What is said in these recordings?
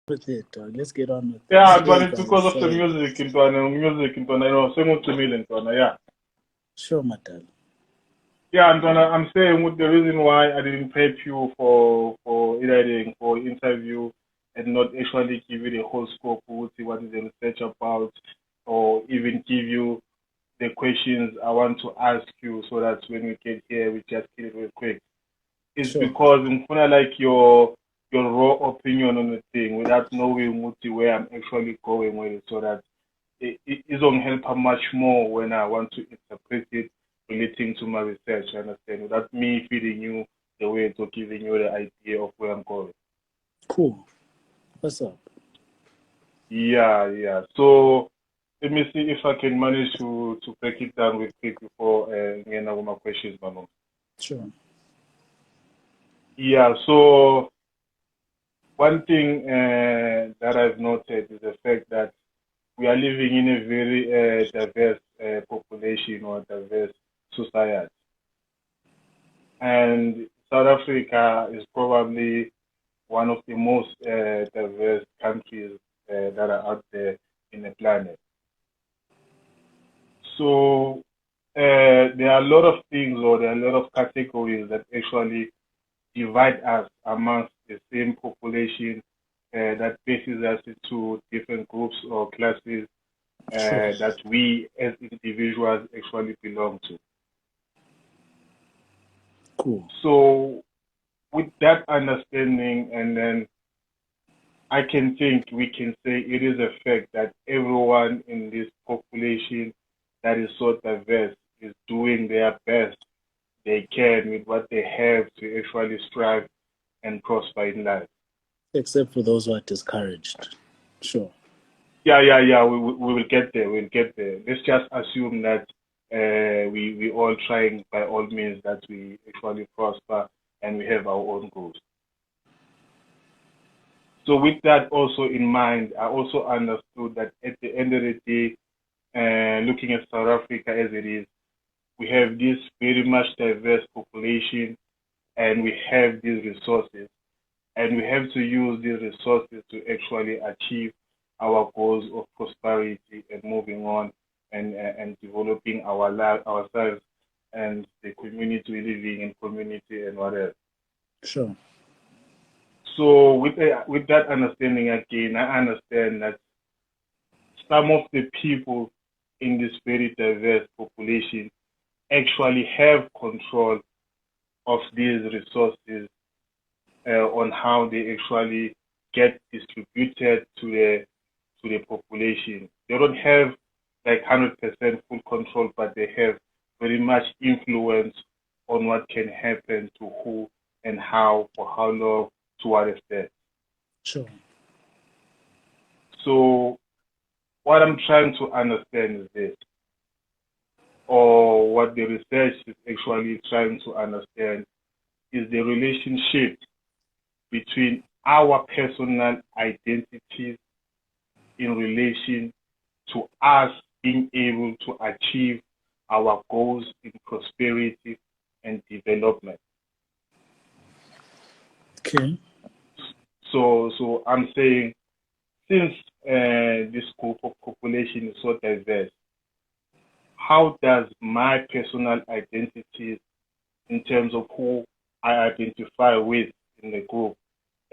with it, dog. Let's get on with it. Yeah, Today, it's guys, because of the music into I know same with Jamil into yeah. Sure, Matal. Yeah, and I'm saying with the reason why I didn't prep you for editing for interview and not actually give you the whole scope, see what is the research about, or even give you the questions I want to ask you, so that when we get here we just kill it real quick. It's Sure. because I'm kind of like your raw opinion on the thing without knowing where I'm actually going with it, so that it don't help much more when I want to interpret it relating to my research, you understand? Without me feeding you the way to giving you the idea of where I'm going. Cool. What's up? Yeah. So let me see if I can manage to break it down real quick before getting over my questions, Mama. Sure. Yeah, so one thing that I've noted is the fact that we are living in a very diverse population or diverse society. And South Africa is probably one of the most diverse countries that are out there in the planet. So there are a lot of things, or there are a lot of categories that actually divide us amongst the same population, that bases us into different groups or classes Sure. that we as individuals actually belong to. Cool. So with that understanding, and then I can think we can say it is a fact that everyone in this population that is so diverse is doing their best they can with what they have to actually strive and prosper in life. Except for those who are discouraged. Sure. Yeah. We will get there. We'll get there. Let's just assume that we all trying by all means that we actually prosper and we have our own goals. So with that also in mind, I also understood that at the end of the day, looking at South Africa as it is, we have this very much diverse population, and we have these resources, and we have to use these resources to actually achieve our goals of prosperity and moving on and developing our life, ourselves, and the community we living in, community and whatever. Sure. So with that understanding again, I understand that some of the people in this very diverse population actually have control of these resources on how they actually get distributed to the population. They don't have like 100% full control, but they have very much influence on what can happen to who and how, for how long, to what extent. Sure. So what I'm trying to understand is this, or what the research is actually trying to understand, is the relationship between our personal identities in relation to us being able to achieve our goals in prosperity and development. Okay. So I'm saying, since this group of population is so diverse, how does my personal identity in terms of who I identify with in the group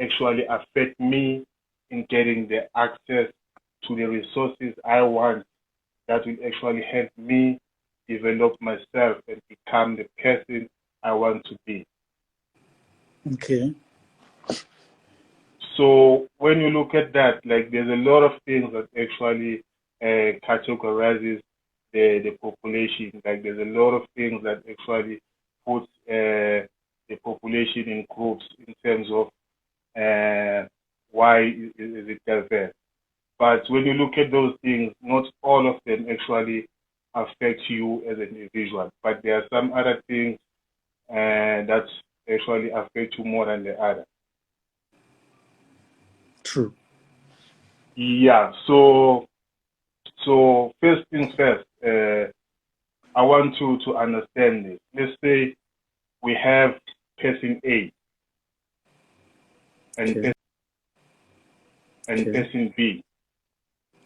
actually affect me in getting the access to the resources I want that will actually help me develop myself and become the person I want to be. Okay. So when you look at that, like there's a lot of things that actually categorizes the population. Like there's a lot of things that actually puts the population in groups in terms of why is it diverse. But when you look at those things, not all of them actually affect you as an individual. But there are some other things that actually affect you more than the other. True. Yeah. So first things first. I want to understand this. Let's say we have person A and Okay. and Okay. person B.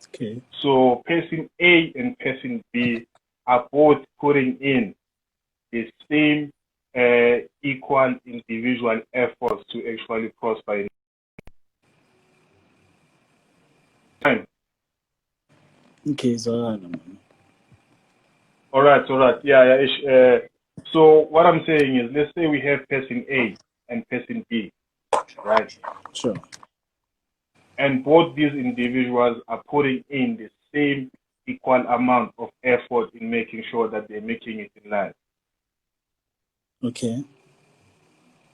Okay. So person A and person B are both putting in the same equal individual efforts to actually prosper in time. Okay, Zohana, man. All right, yeah. So what I'm saying is, let's say we have person A and person B, right? Sure. And both these individuals are putting in the same equal amount of effort in making sure that they're making it in life. Okay.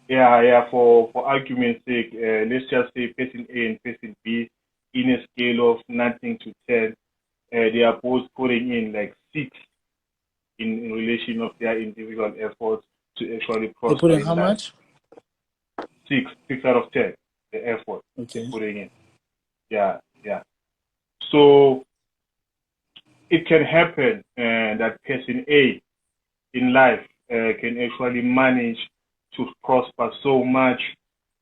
Yeah. For argument's sake, let's just say person A and person B, in a scale of nothing to 10, they are both putting in like 6 in relation of their individual efforts to actually They prosper put in in how life. much? 6 out of 10, the effort they're Okay. putting in. Yeah. So it can happen that person A in life can actually manage to prosper so much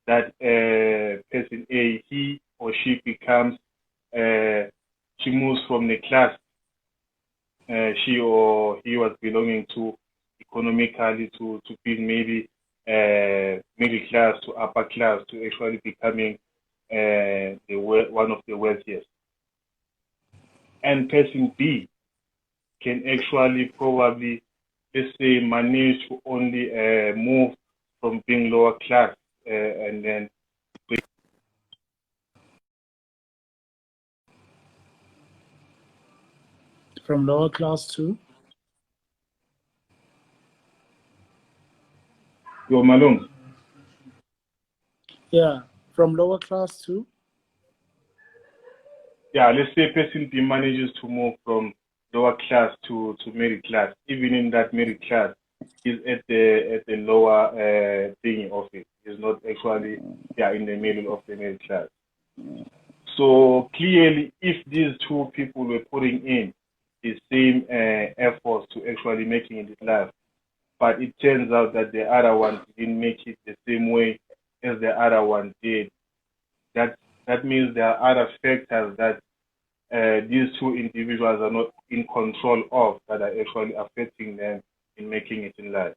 that person A, he or she becomes, she moves from the class she or he was belonging to economically to being maybe middle class to upper class to actually becoming one of the wealthiest. And person B can actually probably, let's say, manage to only move from being lower class and then From lower class to? your Malone. Yeah. From lower class to? Yeah, let's say person B manages to move from lower class to middle class. Even in that middle class, he's at the lower thing of it. He's not actually in the middle of the middle class. So clearly, if these two people were putting in the same efforts to actually making it in life, but it turns out that the other one didn't make it the same way as the other one did. That means there are other factors that these two individuals are not in control of that are actually affecting them in making it in life.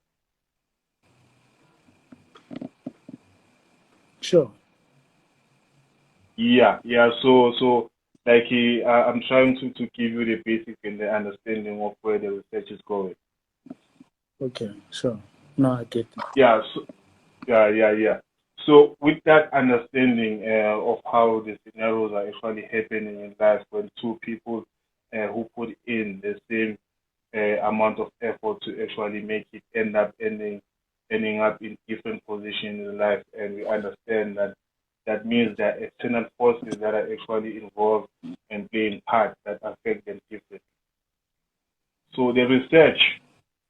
Sure. Yeah. So like I'm trying to give you the basic and the understanding of where the research is going. Okay. Sure. No, I get it. Yeah. So, yeah. So with that understanding of how the scenarios are actually happening in life when two people who put in the same amount of effort to actually make it ending up in different positions in life, and we understand that that means there are external forces that are actually involved and playing part that affect them differently. So the research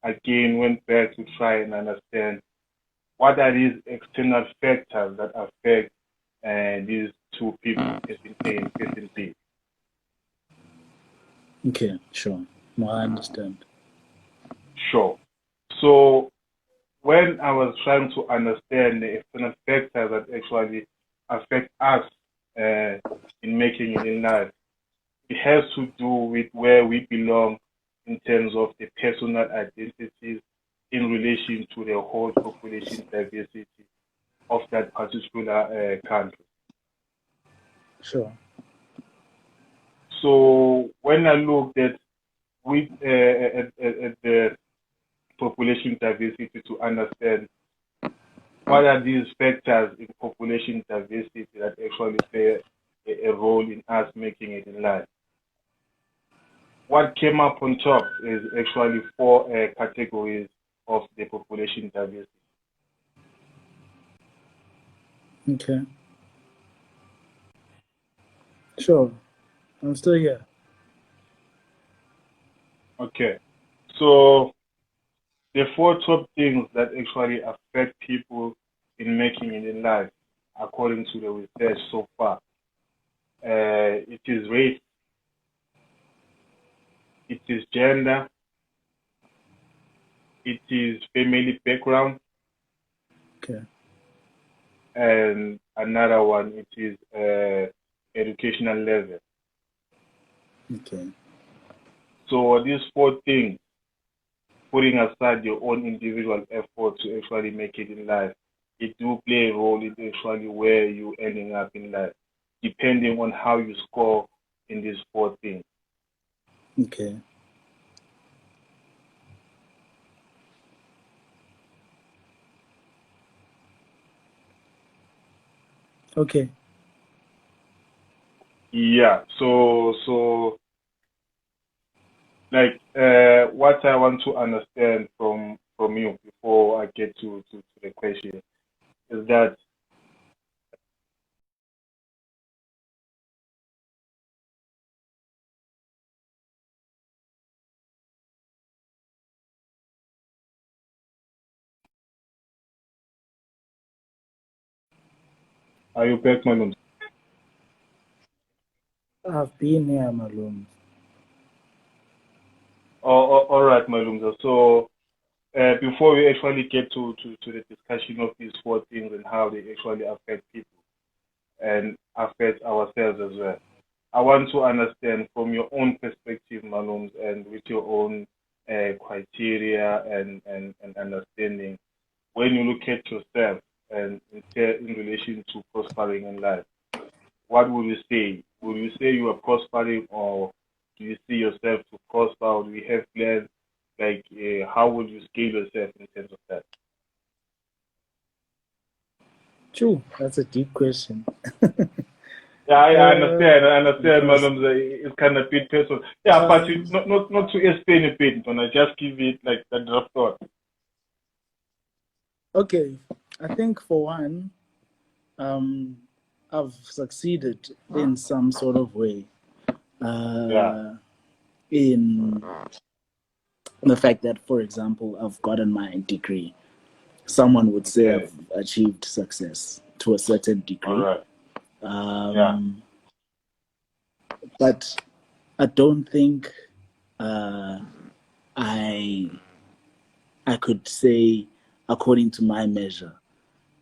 again went back to try and understand what are these external factors that affect these two people, person A and person B. Okay. Sure. No, I understand. Sure. So when I was trying to understand the external factors that actually affect us in making it in life, it has to do with where we belong in terms of the personal identities in relation to the whole population diversity of that particular country. Sure. So when I looked at with at the population diversity to understand what are these factors in population diversity that actually play a role in us making it in life. What came up on top is actually 4 categories of the population diversity. Okay. Sure. I'm still here. Okay, so the 4 top things that actually affect people in making it in life, according to the research so far, it is race, it is gender, it is family background, Okay. and another one it is educational level. Okay. So these 4 things, putting aside your own individual effort to actually make it in life, it do play a role in actually where you ending up in life, depending on how you score in these 4 things. Okay. Okay. Yeah. So like what I want to understand from you before I get to the question is that are you back, Malum? I've been here, Malum. All right, Malum. So before we actually get to the discussion of these 4 things and how they actually affect people and affect ourselves as well, I want to understand from your own perspective, Malums, and with your own criteria and understanding, when you look at yourself and in relation to prospering in life, what would you say? Would you say you are prospering, or do you see yourself to prosper? Or do you have plans? Like, how would you scale yourself in terms of that? True. That's a deep question. Yeah, I understand. I understand, Because madam. It's kind of bit personal. Yeah, but you, not to explain a bit, but I just give it like the draft thought. okay, I think for one, I've succeeded in some sort of way. Yeah, In the fact that, for example, I've gotten my degree. Someone would say okay. I've achieved success to a certain All degree. right. Yeah, Um, but I don't think uh, I I could say according to my measure,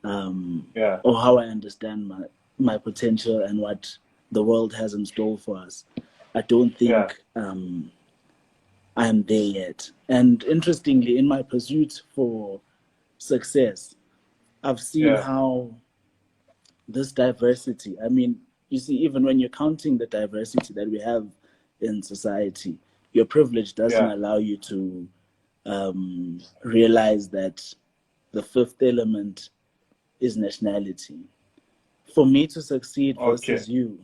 yeah, or how I understand my potential and what the world has in store for us. I don't yeah, think I'm there yet. And interestingly, in my pursuit for success, I've seen yeah, how this diversity, I mean, you see, even when you're counting the diversity that we have in society, your privilege doesn't yeah. allow you to realize that the fifth element is nationality. For me to succeed Okay. versus you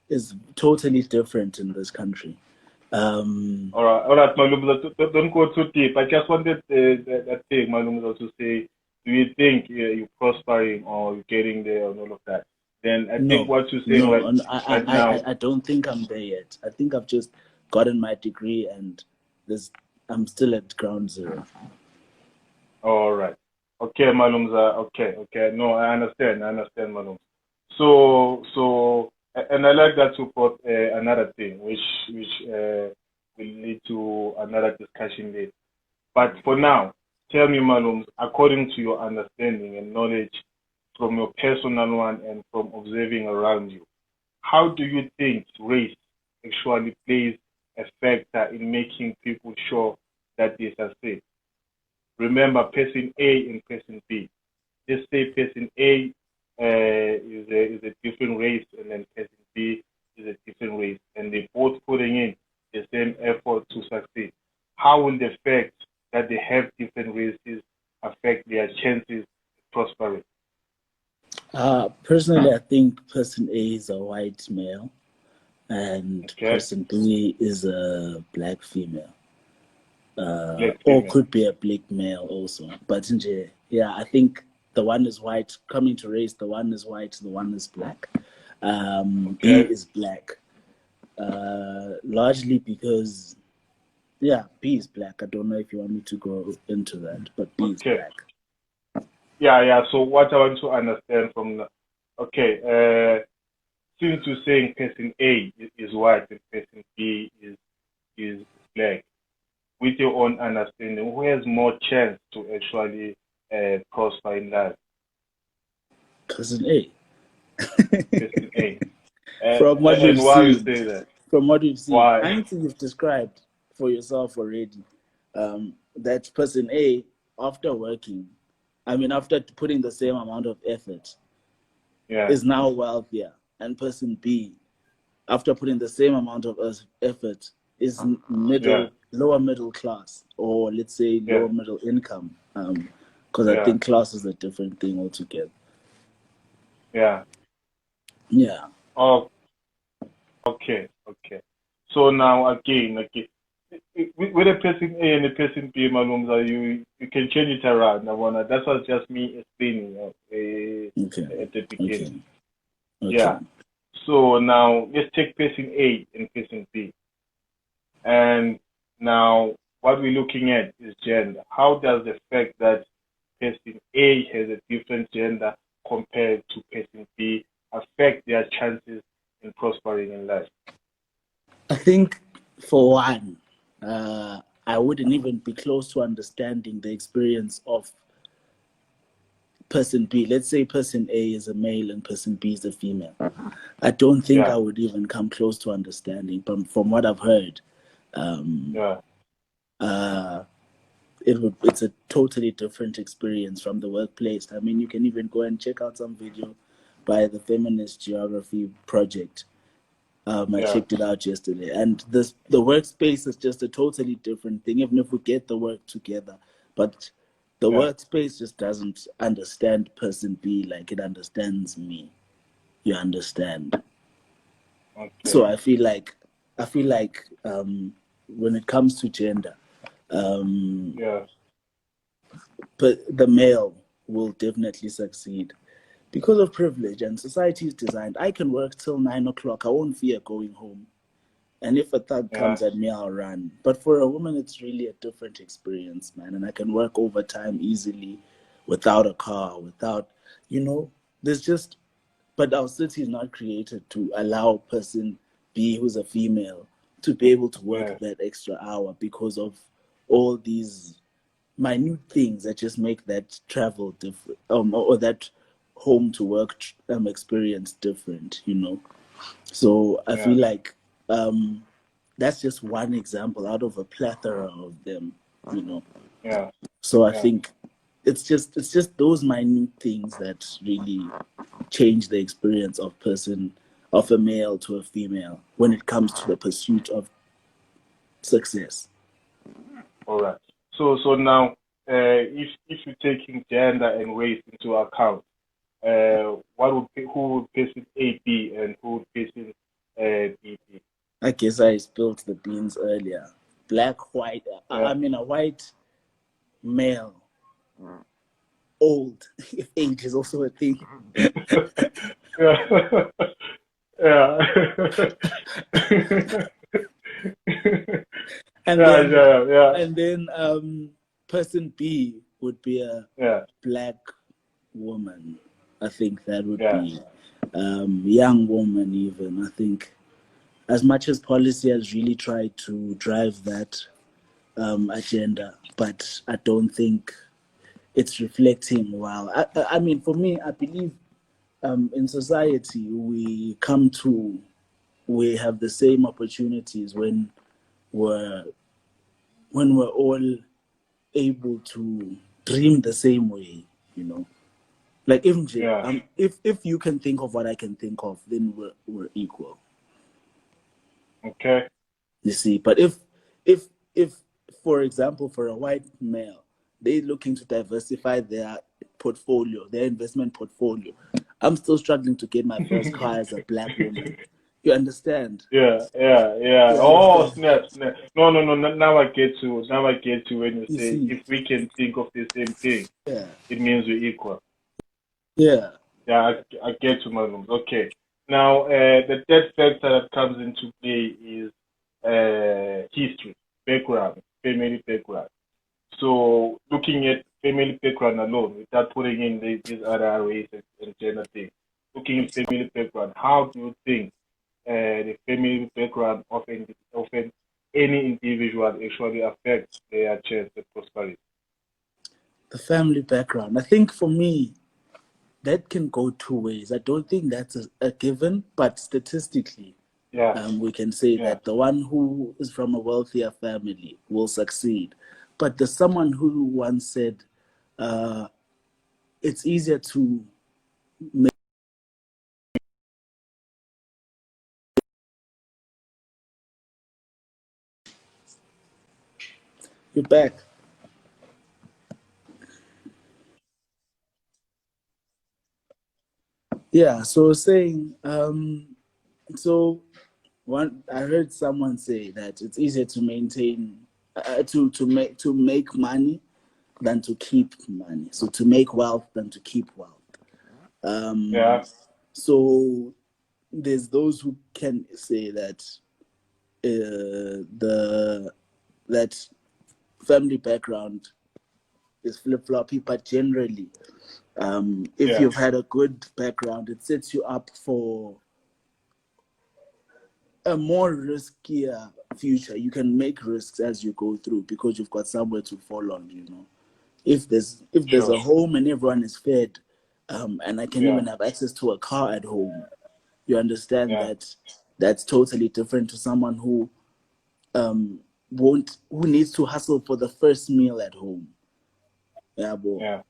is totally different in this country. Um, All right, Malum. Don't go too deep. I just wanted that thing, Malum, to say, do you think you're prospering or you're getting there and all of that? Then I think no, what you're saying no, right now. I don't think I'm there yet. I think I've just gotten my degree and there's, I'm still at ground zero. All right. Okay, Malumza. Okay. No, I understand, Malum. And I like that you brought another thing, which will lead to another discussion later. But for now, tell me, Malum, according to your understanding and knowledge from your personal one and from observing around you, how do you think race actually plays a factor in making people sure that they succeed? Remember, person A and person B. Let's say person A is a different race, and then person B is a different race, and they both putting in the same effort to succeed. How will the fact that they have different races affect their chances of prospering? Personally, I think person A is a white male and Okay, person B is a black female. black Or female. could be a black male also. But yeah, I think the one is white. Coming to race, the one is white, the one is black. B Okay, is black. Largely because, yeah, B is black. I don't know if you want me to go into that, but B is okay. black. Yeah. So what I want to understand from okay, since you're saying person A is white and person B is black, with your own understanding, who has more chance to actually prosper in life? Cousin A. Person A. From what we've And why you seen, say that? from what we've seen, Why? anything you've described for yourself already, that person A, after working, after putting the same amount of effort, Yeah, is now wealthier, and person B, after putting the same amount of effort, is yeah, lower middle class, or let's say yeah, lower middle income, because I yeah, think class is a different thing altogether. yeah. Yeah. Oh, okay, okay. So now again, with a person A and a person B, Malumza, you can change it around. I wanna. That was just me explaining Okay. at the beginning. Okay. Okay. Yeah. So now let's take person A and person B. And now what we're looking at is gender. How does the fact that person A has a different gender compared to person B affect their chances in prospering in life? I think for one, I wouldn't even be close to understanding the experience of person B. Let's say person A is a male and person B is a female. I don't think I Yeah, would even come close to understanding. But from what I've heard, um, yeah, uh, it's a totally different experience from the workplace. You can even go and check out some video by the Feminist Geography Project. I yeah, checked it out yesterday, and the workspace is just a totally different thing. Even if we get the work together, but the yeah. workspace just doesn't understand person B like it understands me. You understand? Okay. So I feel like when it comes to gender, um, Yeah, but the male will definitely succeed because of privilege and society is designed. I can work till 9 o'clock. I won't fear going home. And if a thug yeah, comes at me, I'll run. But for a woman, it's really a different experience, man. And I can work overtime easily without a car, there's just, but our city is not created to allow a person B who's a female to be able to work yeah, that extra hour because of all these minute things that just make that travel different, or that home to work experience different. So I feel yeah, like that's just one example out of a plethora of them. yeah, So I yeah, think it's just those minute things that really change the experience of a male to a female when it comes to the pursuit of success. all right. So now, if you're taking gender and race into account, who would person A be and who would person B be? I guess I spilled the beans earlier. Black, white. Yeah. A white male, old. If age is also a thing. Yeah. Yeah. and Yeah, then yeah, yeah, and then person B would be a yeah, black woman. I think that would yeah, be young woman even. I think as much as policy has really tried to drive that agenda, but I don't think it's reflecting well. For me, I believe in society we have the same opportunities we're when we're all able to dream the same way, you know. Like yeah. if you can think of what I can think of, then we're equal. Okay. You see, but if for example, for a white male, they're looking to diversify their portfolio, their investment portfolio. I'm still struggling to get my first car as a black woman. You understand? Yeah, yeah, yeah. You Oh, understand? snap, snap. No, no, no. Now I get you. Now I get you when you You say see? if we can think of the same thing, Yeah. it means we're equal. Yeah. Yeah, I get you, Muslims. Okay. Now, the third factor that comes into play is history, background, family background. So, looking at family background alone, without putting in these other race and gender things, looking at family background, how do you think the family background often any individual actually affects their chance of prosperity? The family background. I think for me, that can go two ways. I don't think that's a given, but statistically, we can say that the one who is from a wealthier family will succeed. But there's someone who once said, it's easier to make you back. Yeah, so saying, so one, I heard someone say that it's easier to maintain, to make money than to keep money. So to make wealth than to keep wealth. So there's those who can say that the that family background is flip floppy, but generally, if you've had a good background, it sets you up for a more riskier future. You can make risks as you go through because you've got somewhere to fall on. If there's a home and everyone is fed, and I can even have access to a car at home, you understand that that's totally different to someone who who needs to hustle for the first meal at home. Yeah, but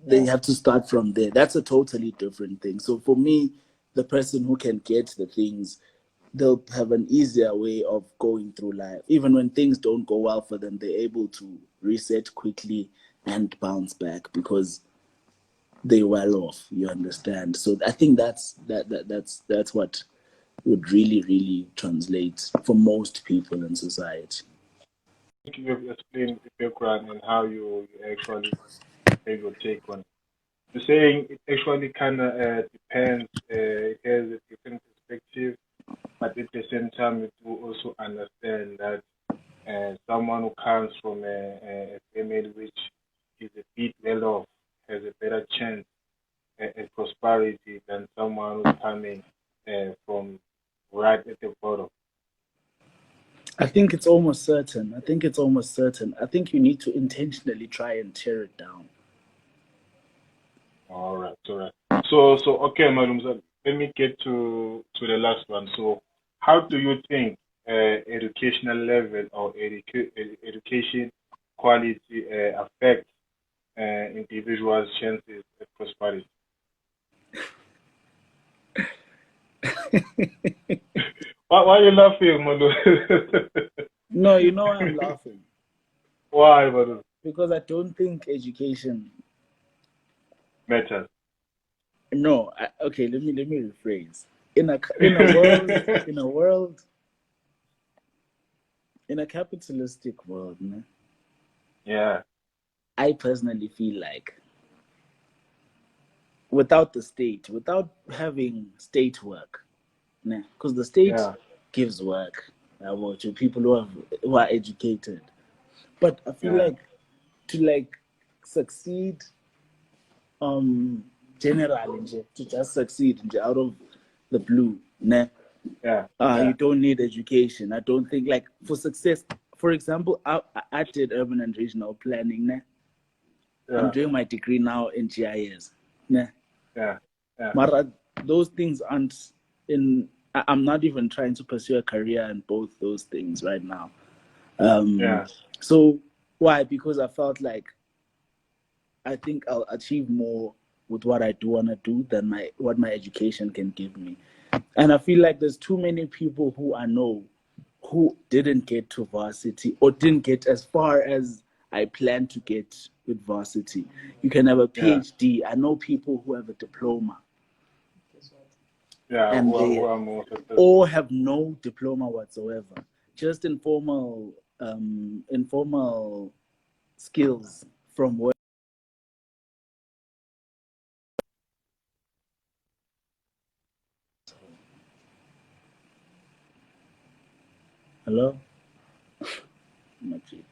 they have to start from there. That's a totally different thing. So for me, the person who can get the things, they'll have an easier way of going through life. Even when things don't go well for them, they're able to reset quickly and bounce back because they're well off. You understand? So I think that's what would really, really translate for most people in society. think you have explained the background and how you actually have your take on it. You're saying it actually kind of depends, it has a different perspective, but at the same time, it will also understand that someone who comes from a family which is a bit well off has a better chance at prosperity than someone who's coming from right at the bottom. I think it's almost certain. I think it's almost certain. I think you need to intentionally try and tear it down. All right, all right. So okay, Malum, so let me get to the last one. So, how do you think educational level or education quality affects individuals' chances at prosperity? Why are you laughing, Malum? No, you know why I'm laughing? Why, Malum? Because I don't think education. Matters. No, okay. Let me rephrase. In a world in a capitalistic world, né, Yeah, I personally feel like without the state, without having state work, because the state yeah, gives work to people who are educated. But I feel yeah, like to like succeed, generally to just succeed out of the blue, nah. yeah, You yeah, don't need education. I don't think like for success. For example, I did urban and regional planning. Nah. I'm yeah, doing my degree now in GIS. Nah. yeah, yeah, But those things aren't in. I'm not even trying to pursue a career in both those things right now. Um, yeah, so why? Because I felt like I think I'll achieve more with what I do want to do than what my education can give me. And I feel like there's too many people who I know who didn't get to varsity or didn't get as far as I planned to get with varsity. You can have a yeah, PhD. I know people who have a diploma yeah. and Who they are more successful? or have no diploma whatsoever. Just informal skills from work. Hello? Majid.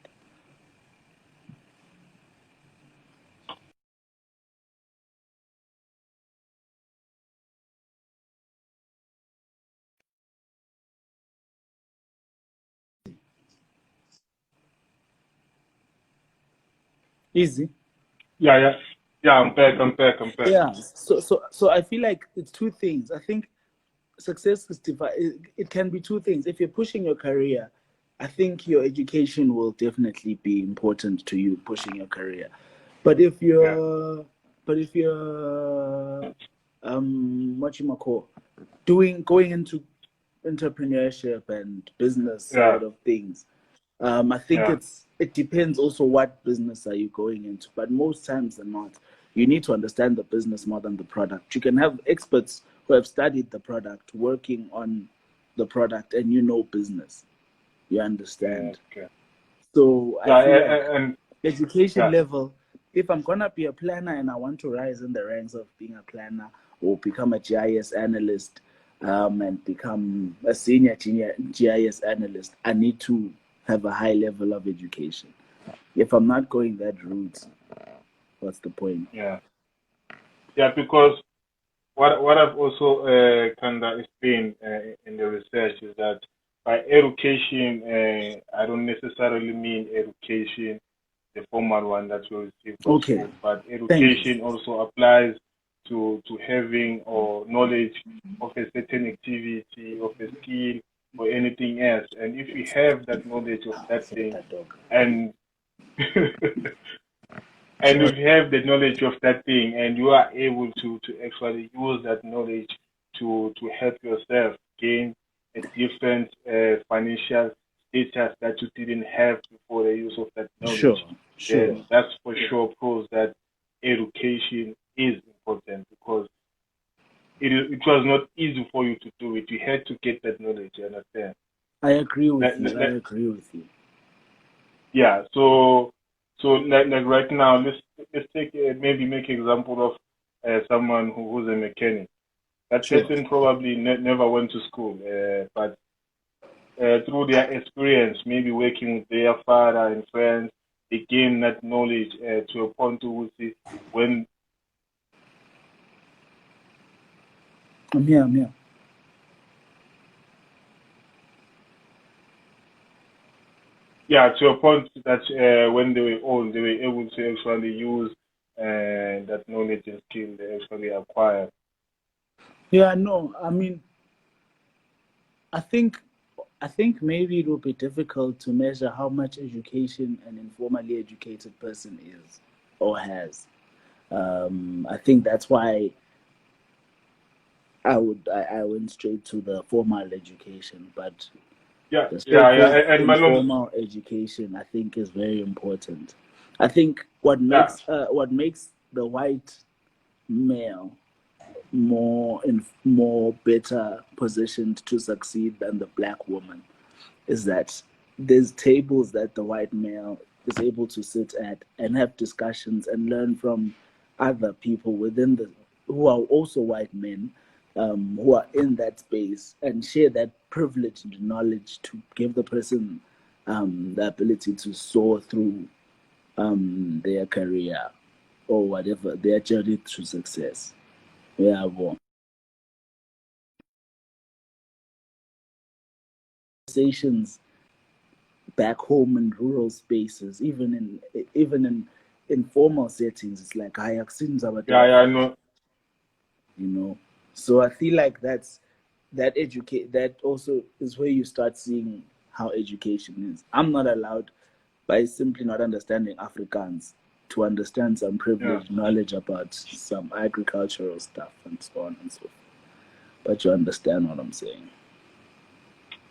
Easy. Yeah, yeah. Yeah, I'm back. Yeah. So I feel like it's two things. I think success is it can be two things. If you're pushing your career, I think your education will definitely be important to you pushing your career. But if Yeah, you're what you might call doing going into entrepreneurship and business yeah, side of things, I think yeah, it depends also what business are you going into. But most times than not, you need to understand the business more than the product. You can have experts who have studied the product working on the product, and you know business. You yeah, understand. okay. So I Yeah, feel like and education yeah, level, if I'm gonna be a planner and I want to rise in the ranks of being a planner or become a GIS analyst, and become a senior GIS analyst, I need to have a high level of education. If I'm not going that route, what's the point? yeah, yeah, because what I've also kind of explained in the research is that by education, I don't necessarily mean education, the formal one that we receive from Okay, school, but thanks. education also applies to having or knowledge of a certain activity, of a skill, or anything else. And if you have that knowledge of Ah, that fuck thing, that dog. and and Sorry. if you have the knowledge of that thing and you are able to actually use that knowledge to help yourself gain a different financial status that you didn't have before the use of that knowledge, Sure, sure. then that's for sure proves that education is important because it was not easy for you to do it. You had to get that knowledge, you understand? I agree with That, you. that, I that- agree with you. yeah, so like right now, let's take maybe make example of someone who's a mechanic. That Sure. person probably never went to school, but through their experience, maybe working with their father and friends, they gain that knowledge to a point to see when, I'm here. I'm here. yeah, to a point that when they were old, they were able to actually use that knowledge and skill they actually acquired. Yeah, no. I mean, I think I think maybe it will be difficult to measure how much education an informally educated person is or has. I think that's why I went straight to the formal education, but Yeah, the yeah, yeah, so-called and Malum, informal education I think is very important. I think yeah, what makes the white male more better positioned to succeed than the black woman is that there's tables that the white male is able to sit at and have discussions and learn from other people within the who are also white men, who are in that space and share that privileged knowledge to give the person the ability to soar through their career or whatever their journey to success. Yeah, well, conversations back home in rural spaces, even in informal settings, it's like I have seen yeah, yeah, Zabatoa, I know, you know. So I feel like that also is where you start seeing how education is. I'm not allowed by simply not understanding Afrikaans to understand some yeah. privileged knowledge about some agricultural stuff and so on and so forth. But you understand what I'm saying.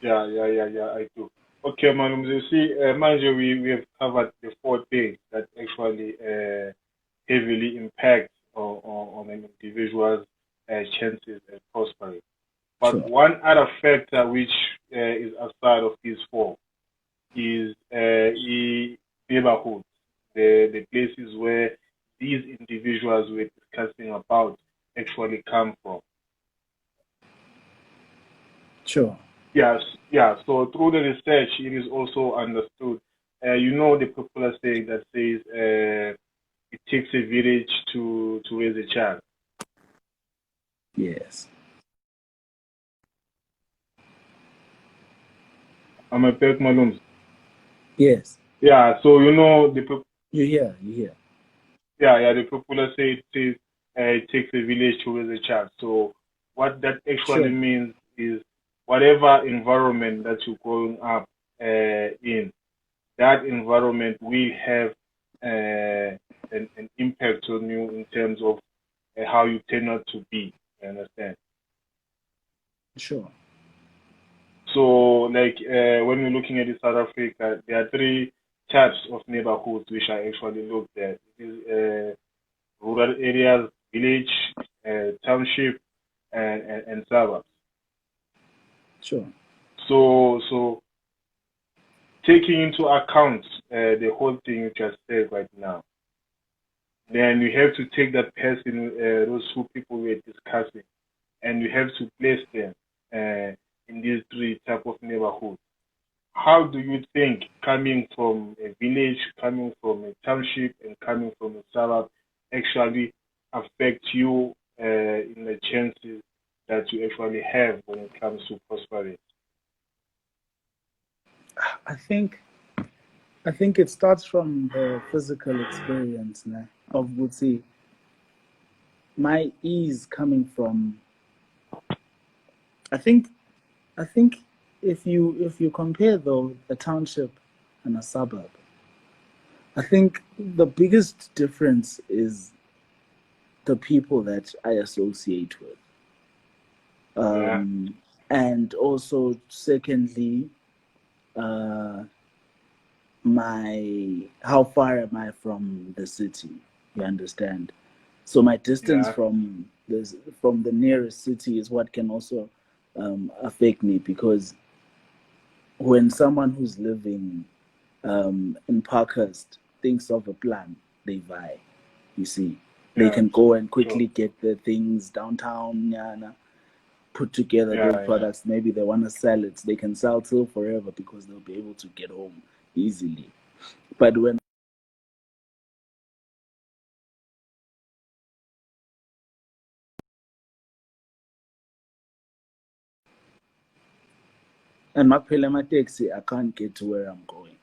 Yeah, yeah, yeah, yeah, I do. Okay, Malum, you see, mind you, we have covered the four things that actually heavily impact on an individual's chances at prospering. But Sure. one other factor which is outside of these four is neighborhoods, the places where these individuals we're discussing about actually come from. Sure. Yes, yeah. So through the research, it is also understood. You know the popular saying that says it takes a village to raise a child. Yes. Am I correct, Malums? Yes. Yeah. So you know You hear. You hear. The popular say it says it takes a village to raise a child. So what that actually Sure. means is whatever environment that you're growing up in, that environment will have an impact on you in terms of how you turn out to be. You understand? Sure. So, like when we're looking at in South Africa, there are three types of neighborhoods which I actually looked at. It is rural areas, village, township, and suburbs. Sure. So taking into account the whole thing you just said right now, then you have to take that person, those two people we're discussing, and you have to place them in these three type of neighborhoods. How do you think coming from a village, coming from a township, and coming from a suburb actually affect you in the chances that you actually have when it comes to prosperity? I think it starts from the physical experience, né, of would see my ease coming from. I think if you compare though a township and a suburb, I think the biggest difference is the people that I associate with. Yeah, And also, secondly, my how far am I from the city? You understand? So my distance yeah, from the nearest city is what can also affect me, because when someone who's living in Parkhurst thinks of a plan, they vie. You see, they yeah, can go and sure. quickly get the things downtown, Nyana, put together those Yeah, yeah, products. Maybe they want to sell it. They can sell till forever because they'll be able to get home easily. But when and my taxi, I can't get to where I'm going.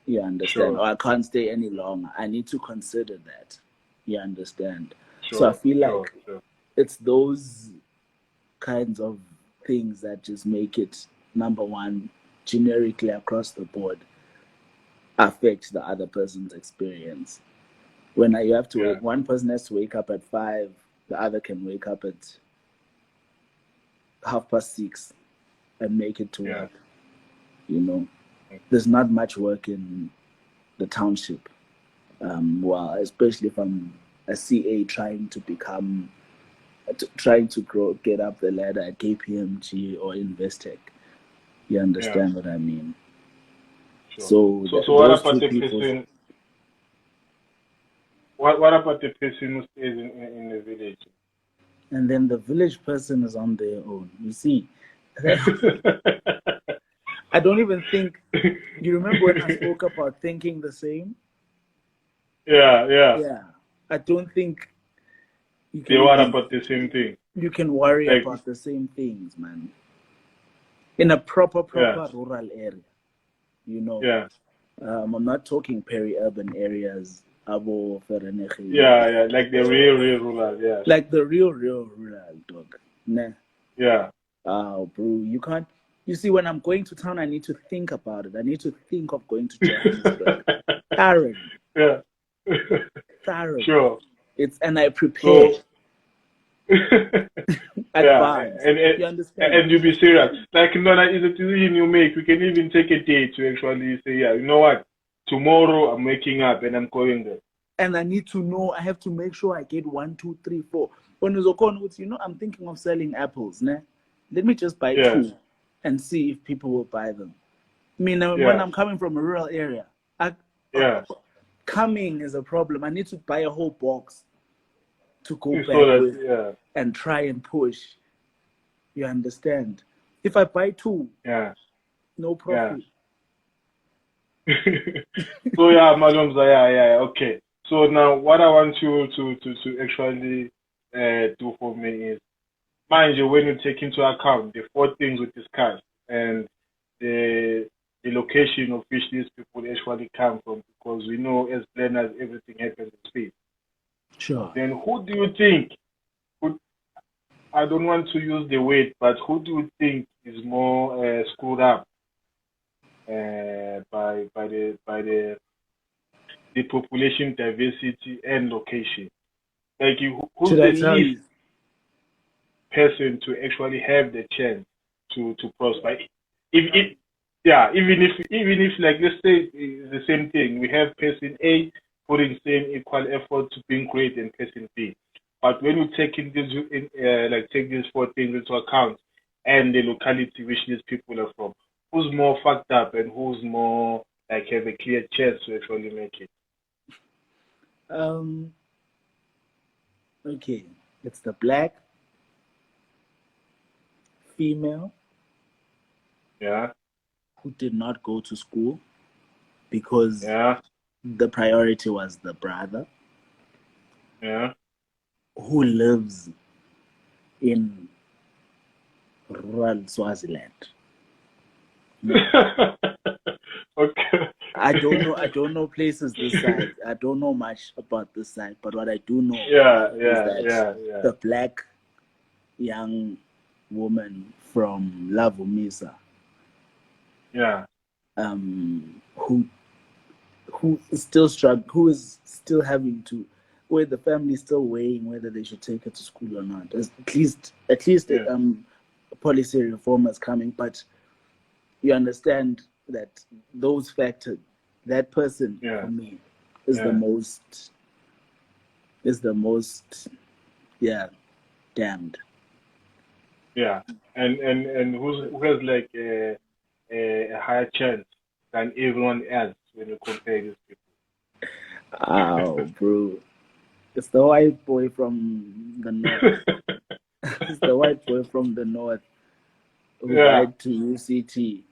You understand? sure, Or I can't stay any longer. I need to consider that. You understand? So I sure, feel sure, like sure. it's those kinds of things that just make it, number one, generically across the board, affect the other person's experience. When you have to Yeah, wake, one person has to wake up at 5, the other can wake up at 6:30 and make it to yeah, work. You know, there's not much work in the township. Well, especially if I'm a CA trying to grow, get up the ladder at KPMG or Investec. You yeah, understand what I mean? sure. So So what those about two the people, person? What about the person who stays in the village? and then the village person is on their own. You see, I don't even think. You remember when I spoke about thinking the same? Yeah, yeah. Yeah, I don't think you They can what even about the same thing? you can worry Like, about the same things, man. In a proper yeah, rural area, you know. yeah, I'm not talking peri-urban areas, Abo, Ferenegi, yeah, yeah. Like the real rural. Yeah, like the real rural dog. Nah, yeah. bro, you can't. You see, when I'm going to town, I need to think about it. I need to think of going to Johannesburg thoroughly, Yeah, thoroughly. sure. And I prepare, So, yeah, advance. and and You understand? and you be serious. Like, no, that is a decision you make. We can even take a day to actually say, yeah, you know what? Tomorrow I'm waking up and I'm going there. And I need to know. I have to make sure I get 1, 2, 3, 4. When I'm thinking of selling apples. Né? Let me just buy Yeah, 2 and see if people will buy them. I mean, when yeah, I'm coming from a rural area, yeah. coming is a problem. I need to buy a whole box to go So back that, with and try and push. You understand? If I buy 2, yeah, no yeah. profit. So yeah, Malumza, yeah. Okay. So now, what I want you to actually do for me is, mind you, when you take into account the four things we discussed and the the location of which these people actually come from, because we know as planners everything happens in space. Sure. Then who do you think? Who, I don't want to use the word, but who do you think is more screwed up by the population diversity and location? Like who's Should I the tell least you? person to actually have the chance to prosper? If yeah, even if like let's say the same thing, we have person A putting same equal effort to being great than person B, but when you take take these four things into account and the locality which these people are from, who's more fucked up and who's more like have a clear chance to actually make it? Okay, it's the black female Yeah, who did not go to school because yeah, the priority was the brother yeah. who lives in rural Swaziland. Okay. I don't know. I don't know places this side. I don't know much about this side. But what I do know Yeah, is yeah, that yeah, yeah, the black young woman from Lavumisa, yeah. who is still struggling, who is still having to, where the family is still weighing whether they should take her to school or not. At least, Yeah. policy reform is coming, but you understand that those factors, that person for Yeah, me is the yeah, most yeah, damned. yeah. And who has like a higher chance than everyone else when you compare these Oh, bro, it's the white boy from the north. people? It's the white boy from the north who Yeah, died to UCT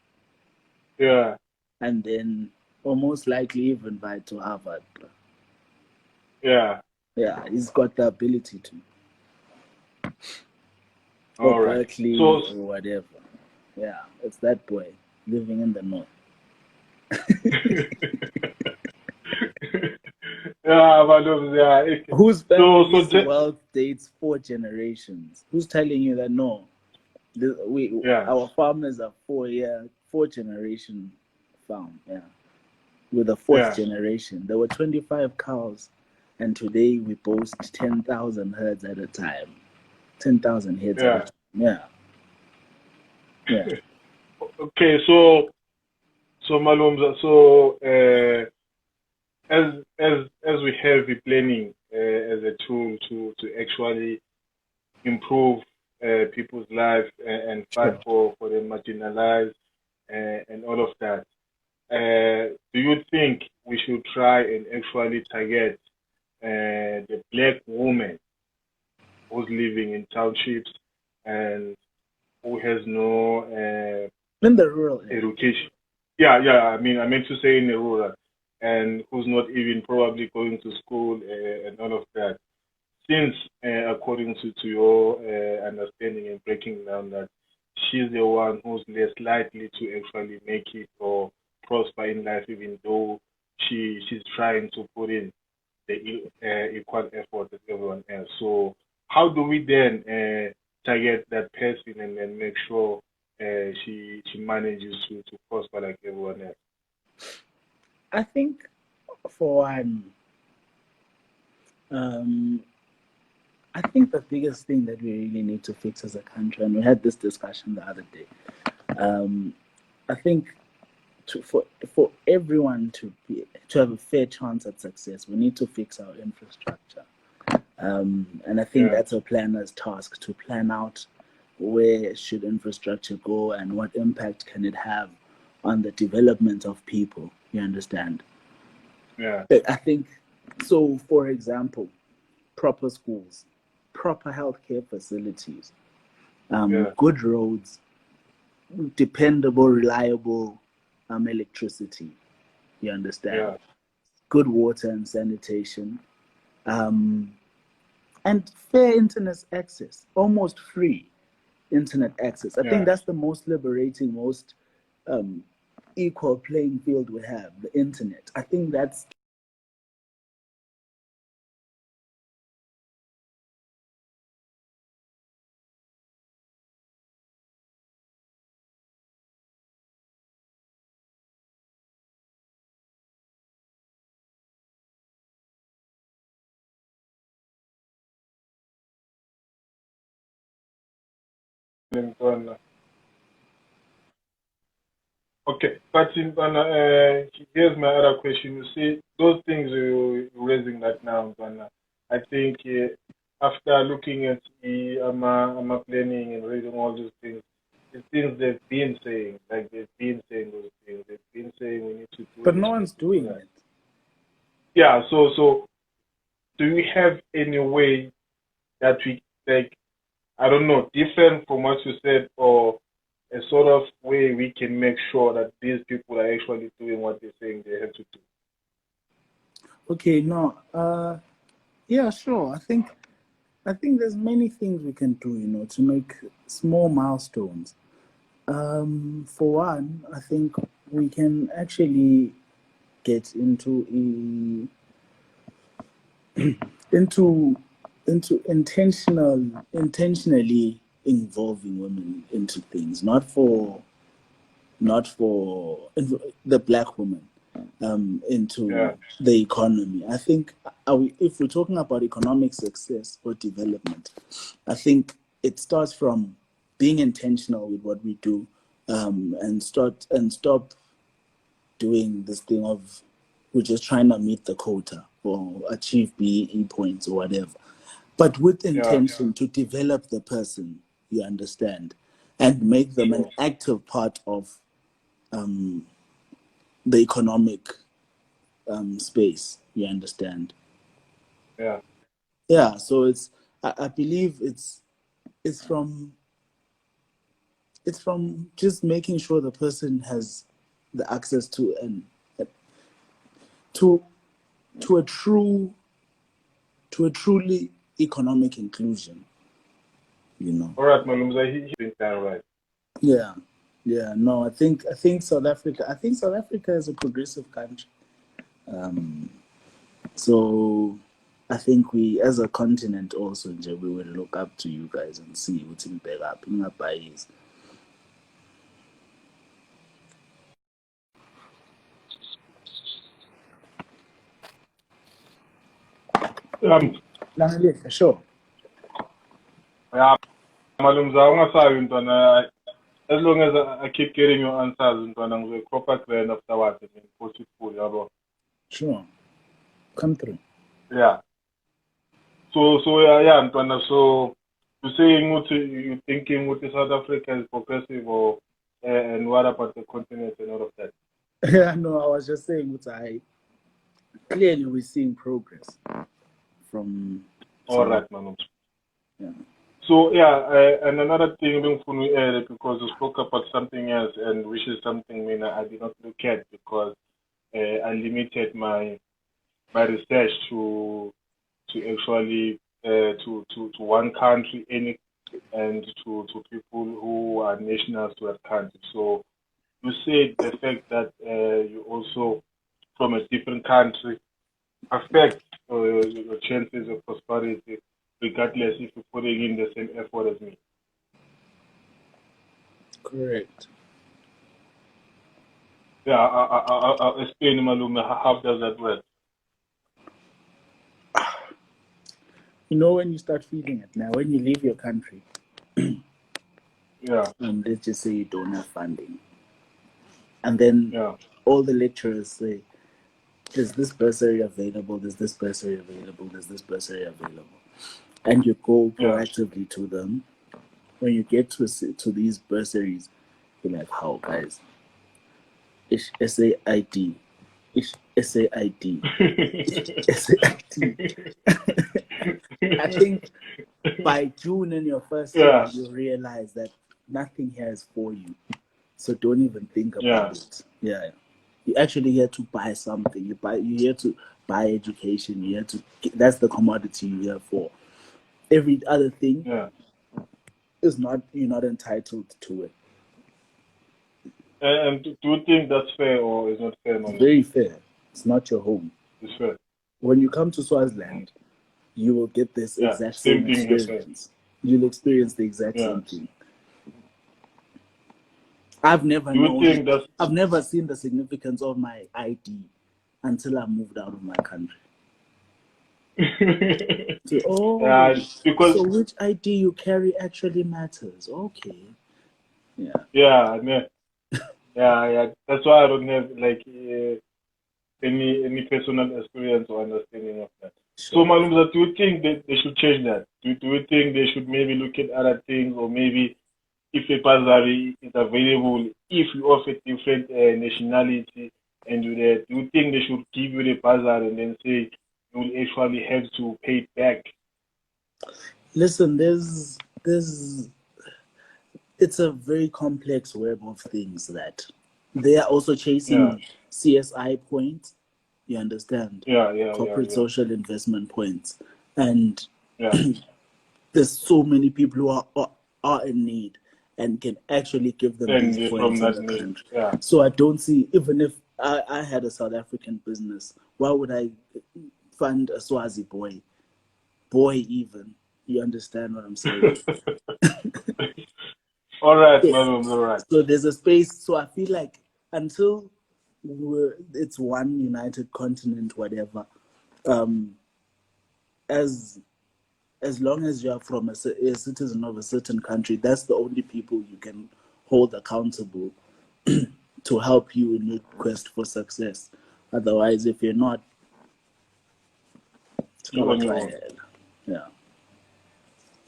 yeah, and then almost likely even died to Harvard. Bro. yeah. Yeah, he's got the ability to, or All right. Berkeley So or whatever. Yeah, it's that boy living in the north. yeah, but yeah. Whose So family's wealth dates 4 generations? Who's telling you that no? yeah, Our farmers are 4 generation farm. Yeah, with the fourth yeah, generation, there were 25 cows, and today we boast 10,000 herds at a time. 10,000 heads at a yeah. time. Yeah, yeah. Okay, so Malumza, so as we have the planning as a tool to actually improve people's lives and fight Sure. for the marginalized and all of that. Do you think we should try and actually target the black woman who's living in townships and who has no In the rural area. education? Yeah, yeah. I meant to say in the rural, and who's not even probably going to school and all of that. Since, according to your understanding and breaking down, that she's the one who's less likely to actually make it or prosper in life, even though she's trying to put in the equal effort as everyone else. So how do we then target that person and then make sure she manages to prosper like everyone else? I think, for one, um, I think the biggest thing that we really need to fix as a country, and we had this discussion the other day. I think for everyone to have a fair chance at success, we need to fix our infrastructure. And I think Yeah, that's a planner's task, to plan out where should infrastructure go and what impact can it have on the development of people. You understand? yeah, I think so. For example, proper schools, proper healthcare facilities, yeah, good roads, dependable, reliable electricity. You understand? yeah, Good water and sanitation, um, and fair internet access, almost free internet access. I think yeah, that's the most liberating, most equal playing field we have, the internet. I think that's Okay, but here's my other question. You see, those things you're raising right now, I think after looking at the planning and reading all those things, the things they've been saying, like they've been saying those things, they've been saying we need to do but this, no we need one's to do doing that. it. Yeah, so do we have any way that we, like, I don't know, different from what you said, or a sort of way we can make sure that these people are actually doing what they're saying they have to do? Okay, no, yeah, sure. I think there's many things we can do, to make small milestones. For one, I think we can actually get into intentionally involving women into things, not for the black woman into Yeah, the economy. I think if we're talking about economic success or development, I think it starts from being intentional with what we do, and stop doing this thing of we're just trying to meet the quota or achieve BEE points or whatever, but with yeah, intention to develop the person, you understand, and make them an sure. active part of the economic space, you understand. Yeah, Yeah, so I believe it's from it's from just making sure the person has the access to to a true to a truly economic inclusion, you know. all right, Malumza, he think that right. Yeah, yeah. No, I think South Africa is a progressive country. So I think we, as a continent, also, we will look up to you guys and see what's in back up in our bias. Um, Sure. yeah, Malumza, ungasabi ntwana, as long as I keep getting your answers, ntwana, ngizoyikhopha grand afterwards and post it full, yabo. Sure. Come through. Yeah. So yeah, ntwana, so you're saying you're thinking what South Africa is progressive, or and what about the continent and all of that? Yeah, no, I was just saying, clearly we're seeing progress from All South right, Africa. Malumza. Yeah. So yeah, and another thing we added, because you spoke about something else, and which is something I did not look at, because I limited my research to actually to one country, any, and to people who are nationals to that country. So you said the fact that you also from a different country affect your chances of prosperity, regardless if you're putting in the same effort as me. Correct. Yeah, I'll explain, Malume, how does that work? You know, when you start feeling it now, when you leave your country, Yeah, and let's just say you don't have funding, and then yeah, all the lecturers say, there's this bursary available, there's this bursary available, there's this bursary available. And you go yeah. proactively to them. When you get to these bursaries, you're like, how, guys? It's SAID. It's SAID. SAID. I think by June in your first year, Yeah, you realize that nothing here is for you. So don't even think about yeah, it. Yeah. You actually here to buy something. You're here to buy education. You're here to that's the commodity you're here for. Every other thing yeah. is not you're not entitled to it. And do you think that's fair or is not fair, It's Manu? very fair. It's not your home. It's fair. When you come to Swaziland, you will get this Yeah, exact same same thing happen. experience. You'll experience the exact Yeah. same thing. I've never Do you known, think that's I've never seen the significance of my ID until I moved out of my country. So, oh, because so which ID you carry actually matters. Okay. Yeah. yeah, yeah. That's why I don't have like any personal experience or understanding of that. So, Sure. Malumza, do you think that they should change that? Do you think they should maybe look at other things, or maybe if a bursary is available, if you offer different nationality and do you think they should give you the bursary and then say you will actually have to pay it back? Listen, there's it's a very complex web of things that they are also Yeah, chasing CSI points. You understand? Corporate yeah, social investment points. And yeah. there's so many people who are in need and can actually give them these And from points in that the need, country. yeah, So I don't see, even if I had a South African business, why would I fund a Swazi boy? Boy, even. You understand what I'm saying? all right, Yes. Malum, all right. So there's a space. So I feel like until it's one united continent, whatever, um, as as long as you're from a citizen of a certain country, that's the only people you can hold accountable to help you in your quest for success. Otherwise, if you're not, it's You gonna on try your own. it. Yeah.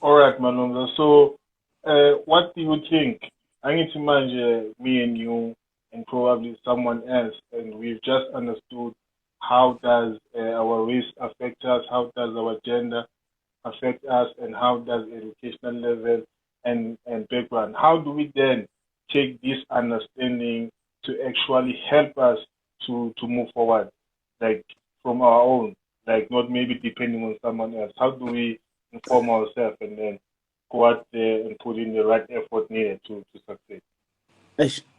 All right, Malonga. So, what do you think? I need to manage me and you and probably someone else, and we've just understood how does our race affect us, how does our gender affect us, and how does educational level and background. How do we then take this understanding to actually help us to move forward, like from our own, like not maybe depending on someone else? How do we inform ourselves and then go out there and put in the right effort needed to succeed?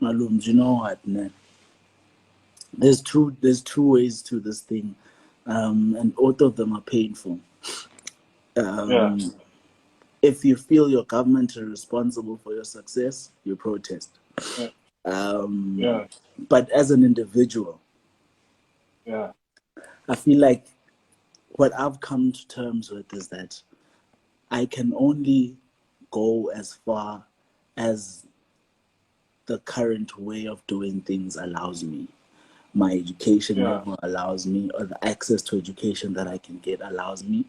Malum, you know what, man? There's two ways to this thing, and both of them are painful. Yeah, Um, if you feel your government is responsible for your success, you protest. yeah, Um, yeah, but as an individual, yeah, I feel like what I've come to terms with is that I can only go as far as the current way of doing things allows me. My education yeah, level allows me, or the access to education that I can get allows me.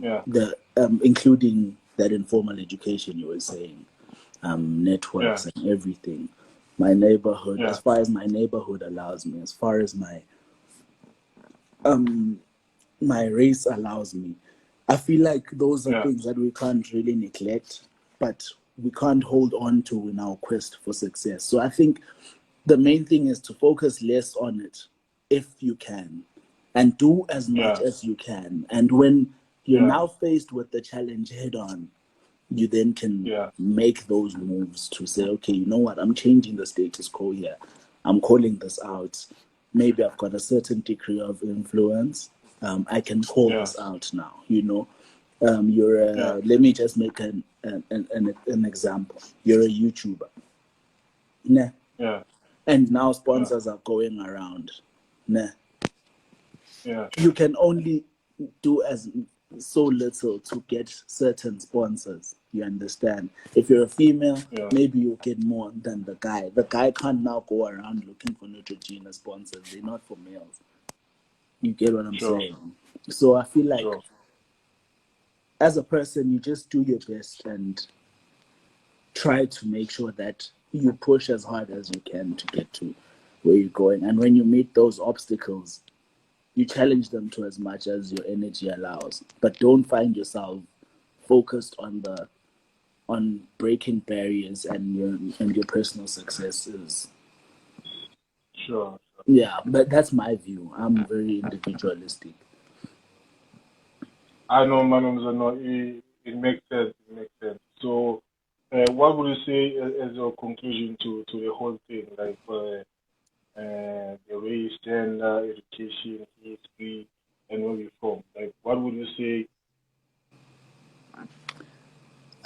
yeah, The including that informal education you were saying, yeah, networks and everything. My neighborhood, as yeah, far as my neighborhood allows me, as far as my race allows me. I feel like those are yeah, things that we can't really neglect, but we can't hold on to in our quest for success. So I think the main thing is to focus less on it if you can and do as much yeah, as you can. And when you're yeah, now faced with the challenge head on, you then can yeah, make those moves to say, okay, you know what, I'm changing the status quo here. I'm calling this out. Maybe I've got a certain degree of influence. I can call yeah, this out now. You're yeah, let me just make an example. You're a YouTuber, nah, yeah, and now yeah, sponsors are going around, nah. yeah, You can only do as so little to get certain sponsors. You understand? If you're a female, yeah. maybe you'll get more than the guy. The guy can't now go around looking for Neutrogena sponsors. They're not for males. You get what I'm Sure, saying? So I feel like sure, as a person, you just do your best and try to make sure that you push as hard as you can to get to where you're going. And when you meet those obstacles, you challenge them to as much as your energy allows, but don't find yourself focused on breaking barriers and your personal successes. sure. Yeah, but that's my view. I'm very individualistic. I know, Manum, no, it makes sense. It makes sense. So, what would you say as your conclusion to the whole thing, like the race, gender, education, history, and where we from? Like, what would you say?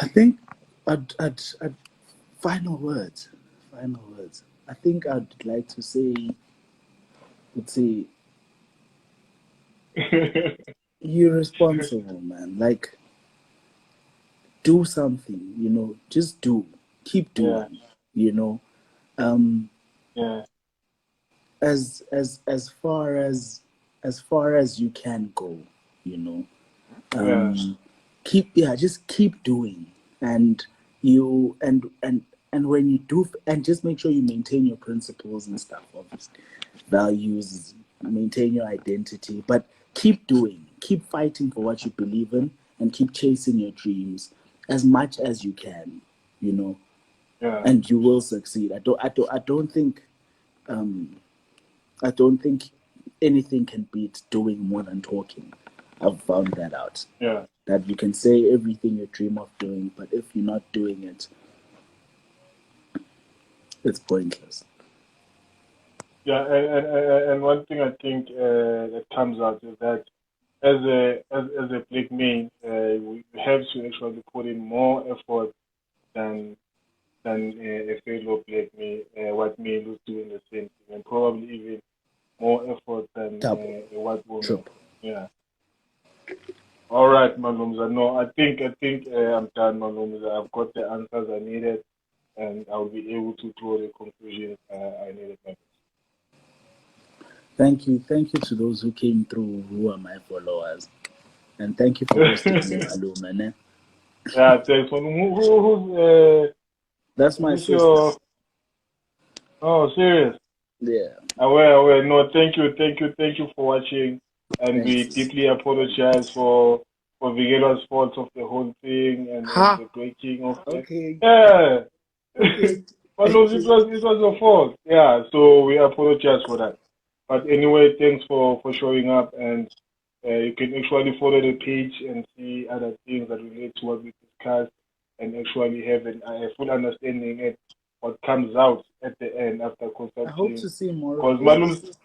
I think I'd final words. Final words. I think I'd like to say, would say, you're responsible, man. Like, do something, just do. Keep Yeah, doing, you know. Um, yeah, as far as you can go, you know. yeah, Just keep doing, and you and when you do, and just make sure you maintain your principles and stuff, obviously values, maintain your identity, but keep doing, keep fighting for what you believe in, and keep chasing your dreams as much as you can, you know yeah, and you will succeed. I don't think anything can beat doing more than talking. I've found that out. yeah. That you can say everything you dream of doing, but if you're not doing it, it's pointless. Yeah, and one thing I think that comes out is that as a black man, we have to actually put in more effort than a fellow black man, white male who's doing the same thing, and probably even more effort than Double, a white woman. triple. Yeah. All right, Malumza. No, I think I'm done, Malumza. I've got the answers I needed, and I'll be able to draw the conclusions I needed. Thank you to those who came through who are my followers, and thank you for hosting me, Maluma. Ne? Yeah, thanks. That's my Who's sister. your? Oh, serious? Yeah, Aware. No, thank you for watching, and thank we you. deeply apologize for Vigela's fault of the whole thing and Ha. the breaking of the. Okay. Yeah, Okay. but no, it was your fault. Yeah, so we apologize for that. But anyway, thanks for showing up, and you can actually follow the page and see other things that relate to what we discussed, and actually have a full understanding at what comes out at the end after I hope consulting. to see more of Because this.